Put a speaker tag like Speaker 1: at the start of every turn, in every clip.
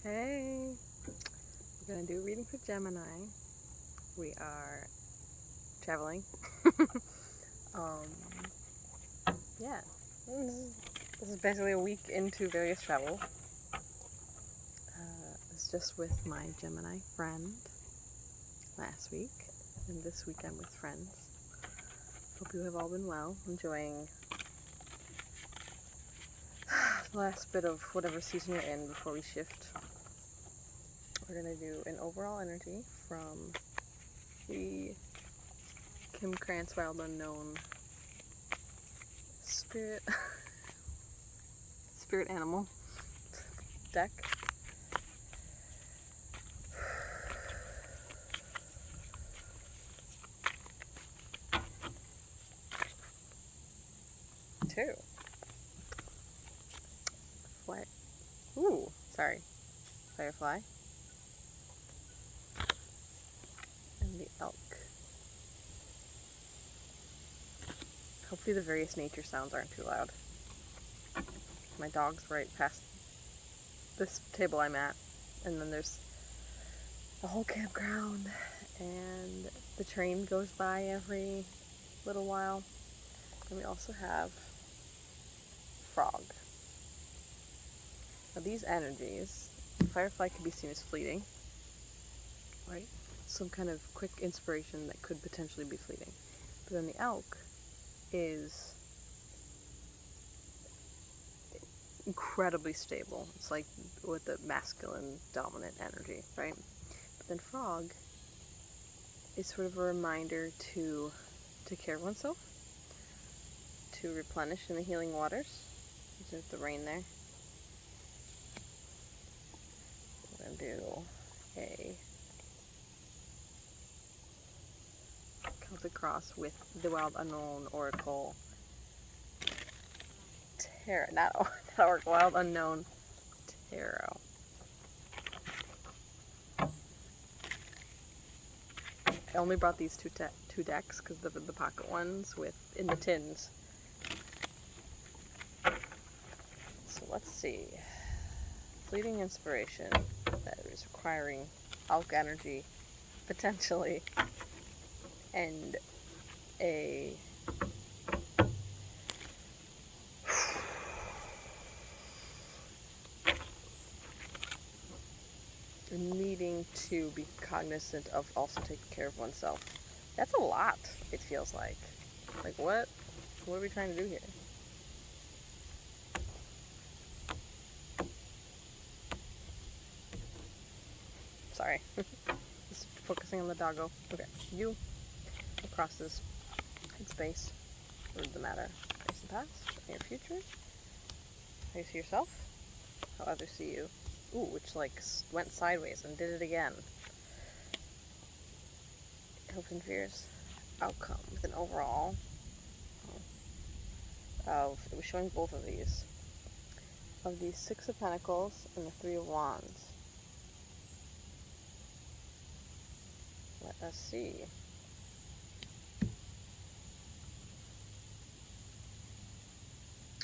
Speaker 1: Hey, we're gonna do a reading for Gemini. We are traveling. um, yeah, this is basically a week into various travel. It's just with my Gemini friend last week, and this week I'm with friends. Hope you have all been well, enjoying the last bit of whatever season you're in before we shift. We're gonna do an overall energy from the Kim Krantz Wild Unknown Spirit Animal deck. Two. What? Ooh, sorry. Firefly. And the elk. Hopefully the various nature sounds aren't too loud. My dog's right past this table I'm at, and then there's the whole campground, and the train goes by every little while. And we also have frog. Now these energies, firefly can be seen as fleeting, right? Some kind of quick inspiration that could potentially be fleeting. But then the elk is incredibly stable. It's like with the masculine dominant energy, right? But then frog is sort of a reminder to take care of oneself, to replenish in the healing waters. There's the rain there. We're gonna do a Celtic cross with the Wild Unknown Oracle Tarot, not Oracle, Wild Unknown Tarot. I only brought these two decks because the pocket ones in the tins. So let's see. Fleeting inspiration that is requiring elk energy, potentially, and a needing to be cognizant of also taking care of oneself. That's a lot, it feels like. Like, what? What are we trying to do here? Sorry. Just focusing on the doggo. Okay, you across this headspace. What does the matter? Face and past, your future. How you see yourself, how others see you. Ooh, which went sideways and did it again. Hopes and fears. Outcome with an overall of, it was showing both of these. Of the Six of Pentacles and the Three of Wands. Let us see.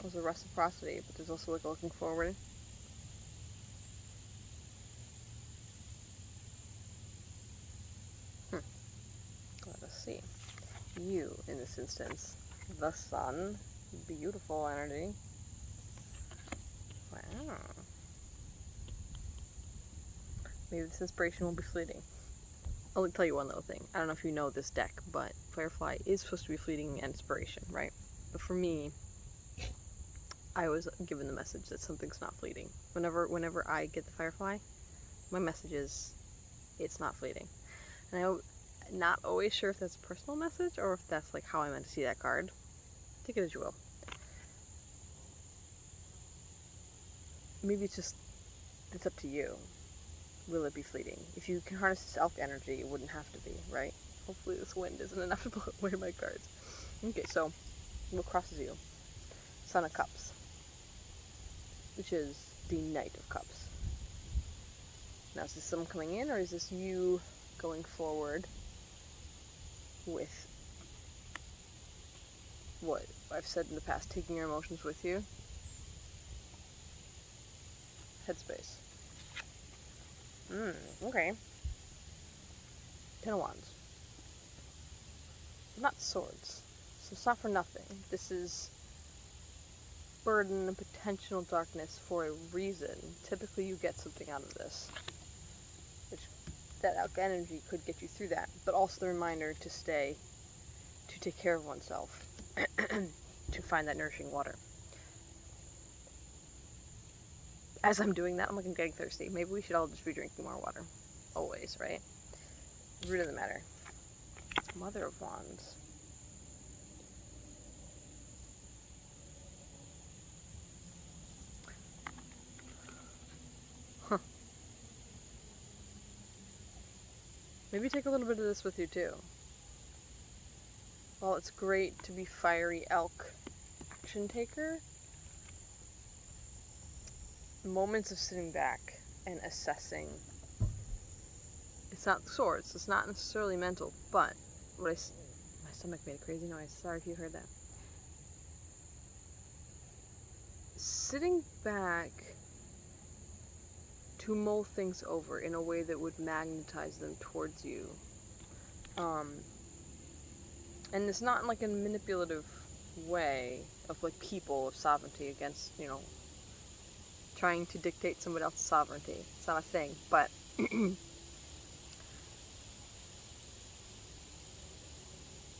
Speaker 1: There's a reciprocity, but there's also looking forward. Let us see. You, in this instance, the sun, beautiful energy. Wow. Maybe this inspiration will be fleeting. I'll tell you one little thing. I don't know if you know this deck, but Firefly is supposed to be fleeting inspiration, right? But for me, I was given the message that something's not fleeting. Whenever I get the Firefly, my message is, it's not fleeting. And I'm not always sure if that's a personal message or if that's like how I meant to see that card. Take it as you will. Maybe it's up to you. Will it be fleeting? If you can harness this elk energy, it wouldn't have to be, right? Hopefully this wind isn't enough to blow away my cards. Okay, so what crosses you? Son of Cups, which is the Knight of Cups. Now, is this someone coming in, or is this you going forward with what I've said in the past, taking your emotions with you? Headspace. Okay. Ten of Wands. Not swords. So it's not for nothing. This is burden and potential darkness for a reason. Typically you get something out of this. Which, that energy could get you through that. But also the reminder to take care of oneself. To find that nourishing water. As I'm doing that, I'm getting thirsty. Maybe we should all just be drinking more water. Always, right? Root of the matter. Mother of Wands. Huh. Maybe take a little bit of this with you too. While it's great to be fiery elk action taker, moments of sitting back and assessing. It's not swords, it's not necessarily mental, but my stomach made a crazy noise. Sorry if you heard that. Sitting back to mull things over in a way that would magnetize them towards you. And it's not in a manipulative way of people of sovereignty against, trying to dictate somebody else's sovereignty. It's not a thing, but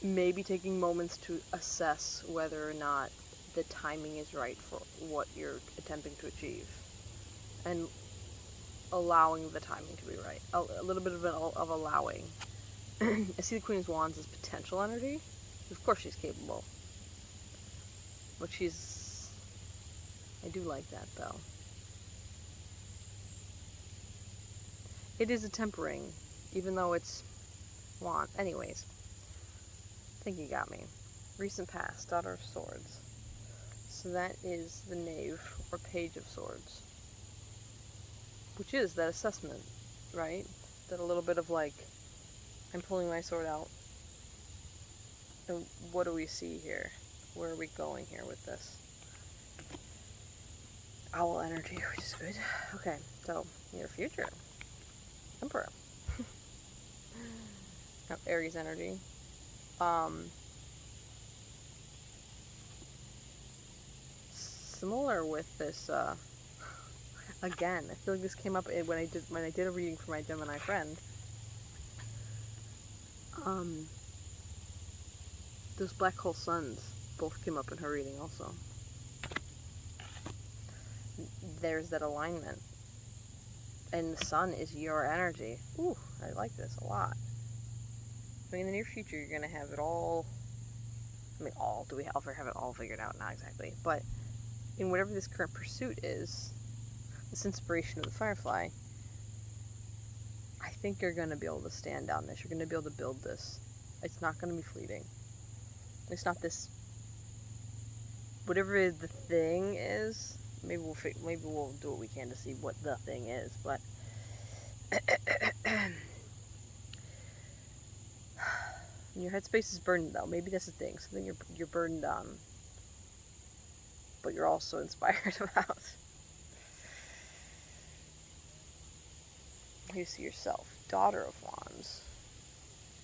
Speaker 1: maybe taking moments to assess whether or not the timing is right for what you're attempting to achieve. And allowing the timing to be right. A little bit of allowing. I see the Queen of Wands as potential energy. Of course she's capable. But I do like that, though. It is a tempering, even though it's wand. Anyways. I think you got me. Recent past, Daughter of Swords. So that is the Knave, or Page of Swords. Which is that assessment, right? That a little bit of I'm pulling my sword out. And what do we see here? Where are we going here with this? Owl energy, which is good. Okay, so, near future. Emperor. Now, Aries energy. Similar with this, again, I feel like this came up when I did a reading for my Gemini friend. Those black hole suns both came up in her reading also. There's that alignment. And the sun is your energy. Ooh, I like this a lot. In the near future, you're going to have it all. Do we ever have it all figured out? Not exactly. But in whatever this current pursuit is, this inspiration of the Firefly, I think you're going to be able to stand on this. You're going to be able to build this. It's not going to be fleeting. It's not this. Whatever the thing is, maybe we'll do what we can to see what the thing is. But your headspace is burdened, though. Maybe that's the thing. Something you're burdened on, but you're also inspired about. You see yourself, Daughter of Wands.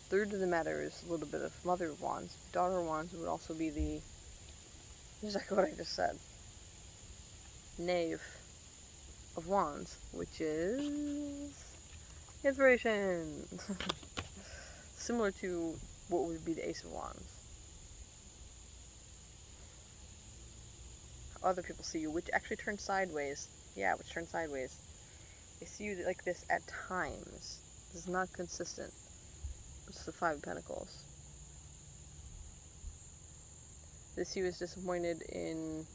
Speaker 1: Third of the matter is a little bit of Mother of Wands. Daughter of Wands would also be exactly what I just said. Knave of Wands, which is inspiration. Similar to what would be the Ace of Wands. Other people see you, which actually turns sideways. Yeah, which turns sideways. They see you like this at times. This is not consistent. It's the Five of Pentacles. They see you as disappointed in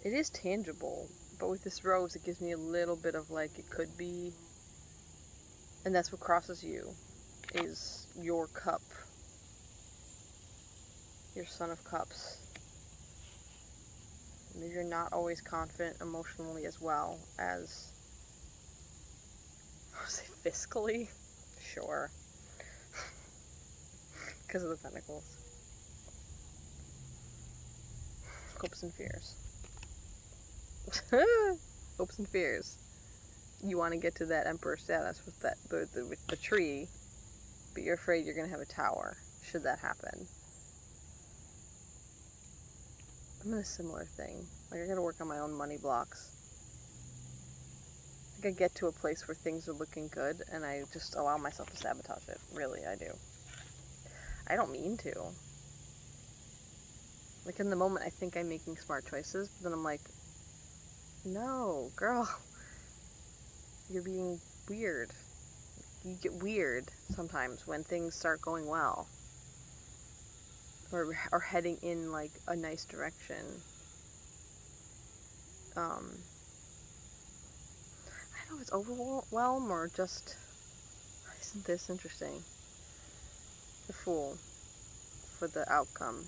Speaker 1: it is tangible, but with this rose it gives me a little bit of it could be, and that's what crosses you, is your cup, your Son of Cups. Maybe you're not always confident emotionally as well as, I would say fiscally, sure, because of the Pentacles. Hopes and fears. Hopes and fears. You want to get to that emperor status with that with the tree, but you're afraid you're gonna have a tower should that happen. I'm in a similar thing. Like, I gotta work on my own money blocks. I get to a place where things are looking good, and I just allow myself to sabotage it. Really, I do. I don't mean to. Like, in the moment, I think I'm making smart choices, but then I'm like, no, girl, you're being weird. You get weird sometimes when things start going well. Or heading in, like, a nice direction. I don't know if it's overwhelm or just, isn't this interesting? The Fool for the outcome.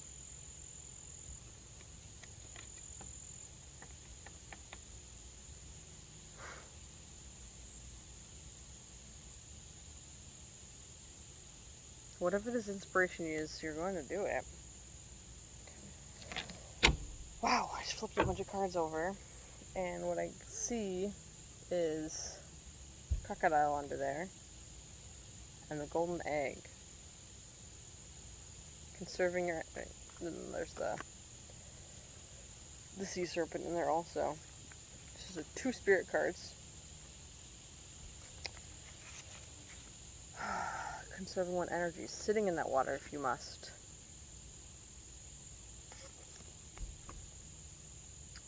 Speaker 1: Whatever this inspiration is, you're going to do it. Wow, I just flipped a bunch of cards over, and what I see is crocodile under there, and the golden egg. Conserving your... Then there's the sea serpent in there also. This is 2 spirit cards. Conserving 1 energy. Sitting in that water if you must.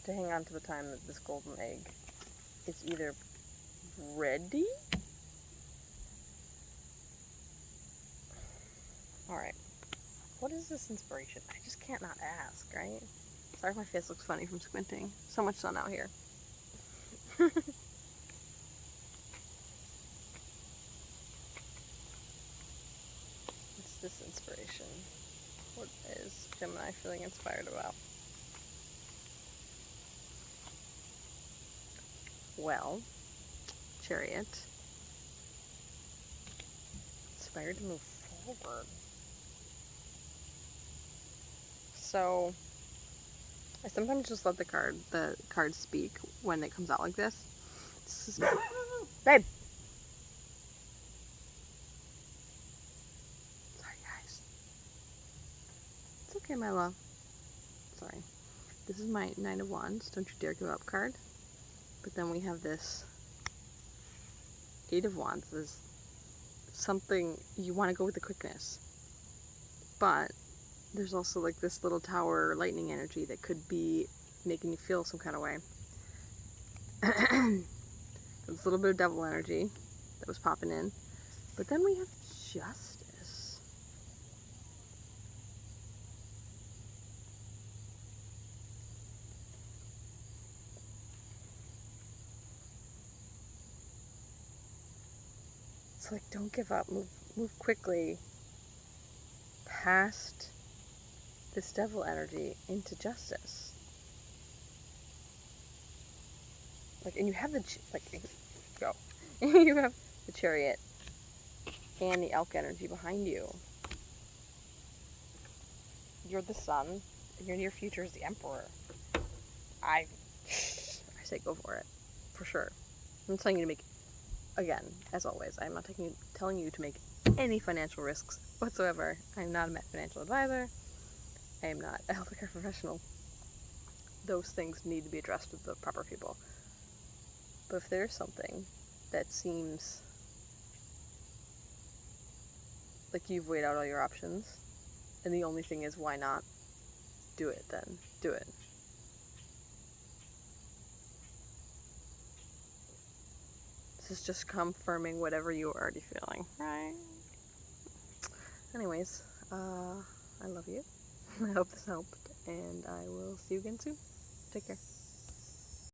Speaker 1: To hang on to the time that this golden egg is either ready? Alright. What is this inspiration? I just can't not ask, right? Sorry if my face looks funny from squinting. So much sun out here. What's this inspiration? What is Gemini feeling inspired about? Well, Chariot. Inspired to move forward. So, I sometimes just let the card speak when it comes out like this. Babe! Sorry, guys. It's okay, my love. Sorry. This is my 9 of Wands, don't you dare give up card. But then we have this 8 of Wands. There's something, you want to go with the quickness. But there's also like this little tower lightning energy that could be making you feel some kind of way. There's a little bit of devil energy that was popping in. But then we have justice. It's like, don't give up. Move quickly past this devil energy into justice. Like, and you have the, go. You have the Chariot and the Elk energy behind you. You're the Sun, and your near future is the Emperor. I say go for it, for sure. I'm telling you to make, again, as always, I'm not telling you to make any financial risks whatsoever. I'm not a financial advisor. I am not a healthcare professional. Those things need to be addressed with the proper people. But if there's something that seems like you've weighed out all your options, and the only thing is why not, do it then. Do it. This is just confirming whatever you were already feeling, right? Anyways, I love you. I hope this helped, and I will see you again soon. Take care.